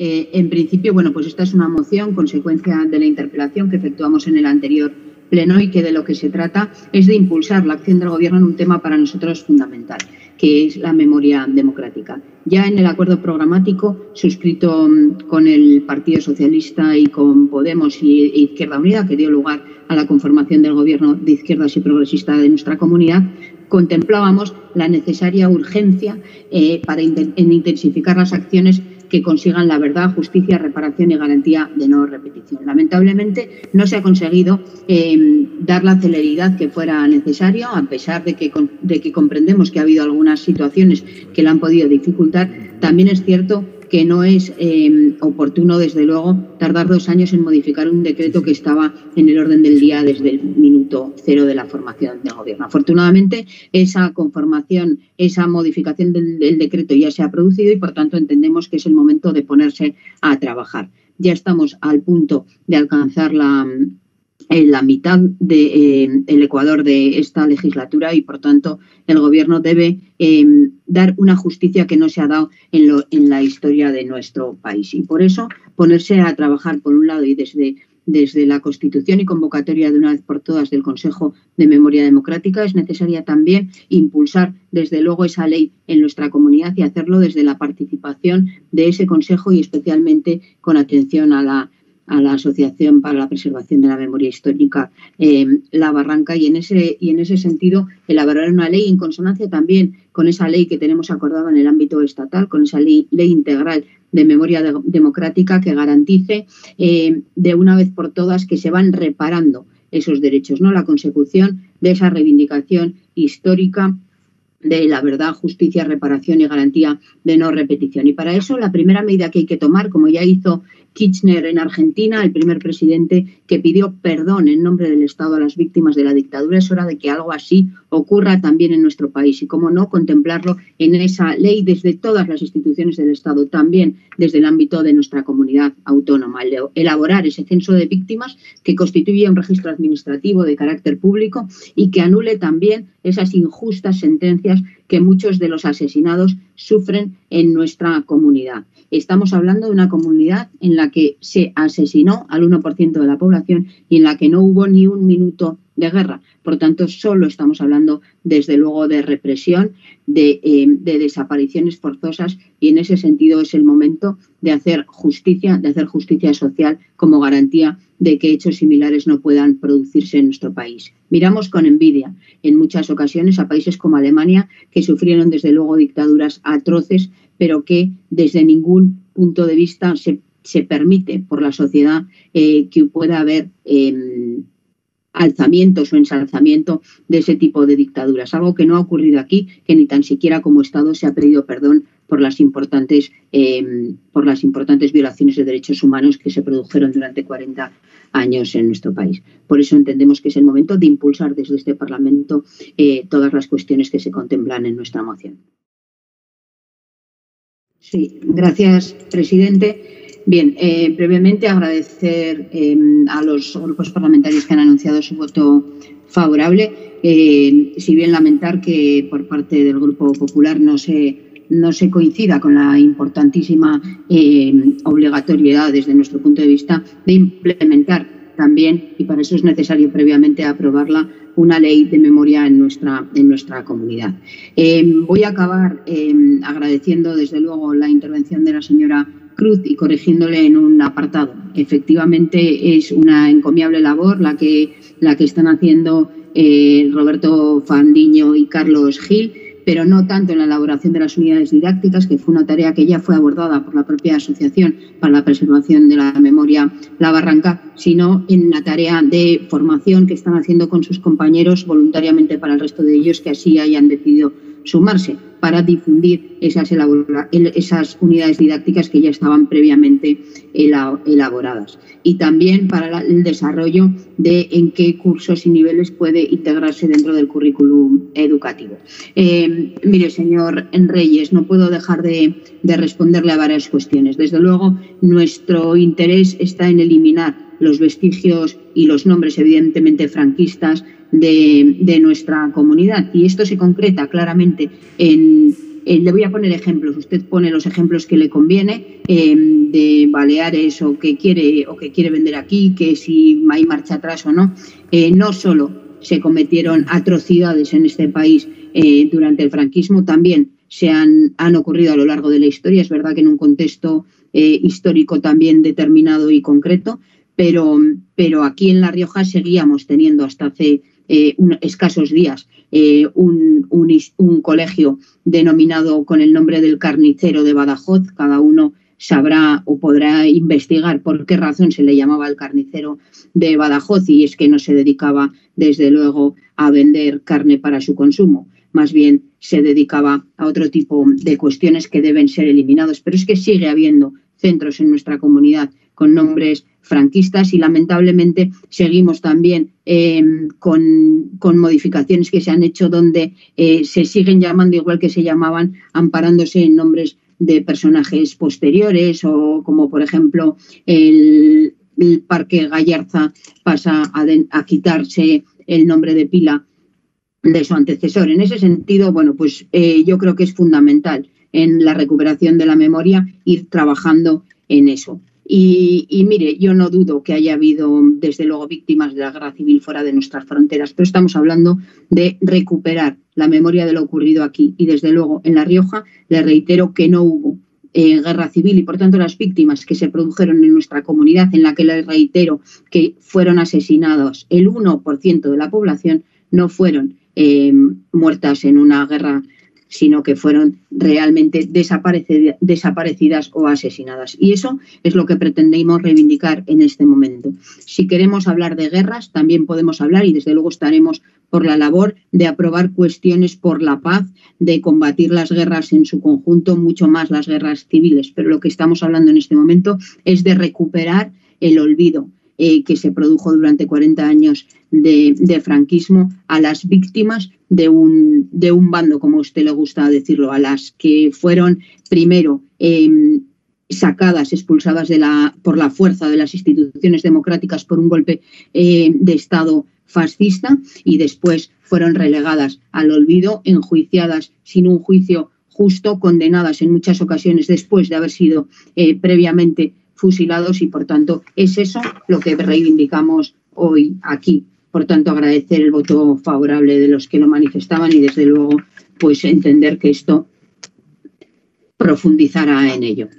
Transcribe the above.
En principio, bueno, pues esta es una moción consecuencia de la interpelación que efectuamos en el anterior pleno y que de lo que se trata es de impulsar la acción del Gobierno en un tema para nosotros fundamental, que es la memoria democrática. Ya en el acuerdo programático suscrito con el Partido Socialista y con Podemos y Izquierda Unida, que dio lugar a la conformación del Gobierno de izquierdas y progresista de nuestra comunidad, contemplábamos la necesaria urgencia en intensificar las acciones que consigan la verdad, justicia, reparación y garantía de no repetición. Lamentablemente no se ha conseguido dar la celeridad que fuera necesario, a pesar de que comprendemos que ha habido algunas situaciones que la han podido dificultar. También es cierto que no es oportuno, desde luego, tardar 2 años en modificar un decreto que estaba en el orden del día desde el minuto cero de la formación del Gobierno. Afortunadamente, esa conformación, esa modificación del decreto ya se ha producido y, por tanto, entendemos que es el momento de ponerse a trabajar. Ya estamos al punto de alcanzar la mitad del ecuador de esta legislatura y, por tanto, el Gobierno debe dar una justicia que no se ha dado en la historia de nuestro país. Y por eso ponerse a trabajar, por un lado, y desde la Constitución y convocatoria de una vez por todas del Consejo de Memoria Democrática, es necesaria también impulsar, desde luego, esa ley en nuestra comunidad y hacerlo desde la participación de ese Consejo y especialmente con atención a la Asociación para la Preservación de la Memoria Histórica, La Barranca, y en ese sentido elaborar una ley en consonancia también con esa ley que tenemos acordada en el ámbito estatal, con esa ley integral de memoria democrática que garantice de una vez por todas que se van reparando esos derechos, ¿no? La consecución de esa reivindicación histórica de la verdad, justicia, reparación y garantía de no repetición. Y para eso la primera medida que hay que tomar, como ya hizo Kirchner en Argentina, el primer presidente que pidió perdón en nombre del Estado a las víctimas de la dictadura, es hora de que algo así ocurra también en nuestro país y, cómo no, contemplarlo en esa ley desde todas las instituciones del Estado, también desde el ámbito de nuestra comunidad autónoma. Elaborar ese censo de víctimas que constituye un registro administrativo de carácter público y que anule también esas injustas sentencias que muchos de los asesinados sufren en nuestra comunidad. Estamos hablando de una comunidad en la que se asesinó al 1% de la población y en la que no hubo ni un minuto de guerra. Por tanto, solo estamos hablando, desde luego, de represión, de desapariciones forzosas, y en ese sentido es el momento de hacer justicia social como garantía de que hechos similares no puedan producirse en nuestro país. Miramos con envidia en muchas ocasiones a países como Alemania, que sufrieron desde luego dictaduras atroces, pero que desde ningún punto de vista se permite por la sociedad que pueda haber alzamientos o ensalzamiento de ese tipo de dictaduras. Algo que no ha ocurrido aquí, que ni tan siquiera como Estado se ha pedido perdón por las importantes violaciones de derechos humanos que se produjeron durante 40 años en nuestro país. Por eso entendemos que es el momento de impulsar desde este Parlamento todas las cuestiones que se contemplan en nuestra moción. Sí, gracias, presidente. Bien, brevemente agradecer a los grupos parlamentarios que han anunciado su voto favorable. Si bien lamentar que por parte del Grupo Popular no se coincida con la importantísima obligatoriedad, desde nuestro punto de vista, de implementar también, y para eso es necesario previamente aprobarla, una ley de memoria en nuestra comunidad. Voy a acabar agradeciendo, desde luego, la intervención de la señora Cruz y corrigiéndole en un apartado. Efectivamente, es una encomiable labor la que están haciendo Roberto Fandiño y Carlos Gil, pero no tanto en la elaboración de las unidades didácticas, que fue una tarea que ya fue abordada por la propia Asociación para la Preservación de la Memoria La Barranca, sino en la tarea de formación que están haciendo con sus compañeros voluntariamente para el resto de ellos que así hayan decidido sumarse, para difundir esas unidades didácticas que ya estaban previamente elaboradas. Y también para el desarrollo de en qué cursos y niveles puede integrarse dentro del currículum educativo. Mire, señor Reyes, no puedo dejar de responderle a varias cuestiones. Desde luego, nuestro interés está en eliminar los vestigios y los nombres, evidentemente, franquistas de nuestra comunidad. Y esto se concreta claramente en Le voy a poner ejemplos. Usted pone los ejemplos que le conviene de Baleares o que quiere vender aquí, que si hay marcha atrás o no. No solo se cometieron atrocidades en este país durante el franquismo, también han ocurrido a lo largo de la historia. Es verdad que en un contexto histórico también determinado y concreto, pero aquí en La Rioja seguíamos teniendo hasta hace escasos días un colegio denominado con el nombre del Carnicero de Badajoz. Cada uno sabrá o podrá investigar por qué razón se le llamaba el Carnicero de Badajoz, y es que no se dedicaba, desde luego, a vender carne para su consumo. Más bien se dedicaba a otro tipo de cuestiones que deben ser eliminados. Pero es que sigue habiendo centros en nuestra comunidad con nombres franquistas y lamentablemente seguimos también con modificaciones que se han hecho donde se siguen llamando igual que se llamaban, amparándose en nombres de personajes posteriores, o como por ejemplo el Parque Gallarza pasa a quitarse el nombre de pila de su antecesor. En ese sentido, bueno, pues yo creo que es fundamental en la recuperación de la memoria ir trabajando en eso. Y mire, yo no dudo que haya habido, desde luego, víctimas de la guerra civil fuera de nuestras fronteras, pero estamos hablando de recuperar la memoria de lo ocurrido aquí. Y desde luego, en La Rioja, le reitero que no hubo guerra civil, y por tanto las víctimas que se produjeron en nuestra comunidad, en la que les reitero que fueron asesinados el 1% de la población, no fueron muertas en una guerra, sino que fueron realmente desaparecidas o asesinadas. Y eso es lo que pretendemos reivindicar en este momento. Si queremos hablar de guerras, también podemos hablar, y desde luego estaremos por la labor de aprobar cuestiones por la paz, de combatir las guerras en su conjunto, mucho más las guerras civiles. Pero lo que estamos hablando en este momento es de recuperar el olvido que se produjo durante 40 años de franquismo a las víctimas de un bando, como a usted le gusta decirlo, a las que fueron primero sacadas, expulsadas por la fuerza de las instituciones democráticas por un golpe de Estado fascista, y después fueron relegadas al olvido, enjuiciadas sin un juicio justo, condenadas en muchas ocasiones después de haber sido previamente fusilados, y por tanto es eso lo que reivindicamos hoy aquí. Por tanto, agradecer el voto favorable de los que lo manifestaban y desde luego pues entender que esto profundizará en ello.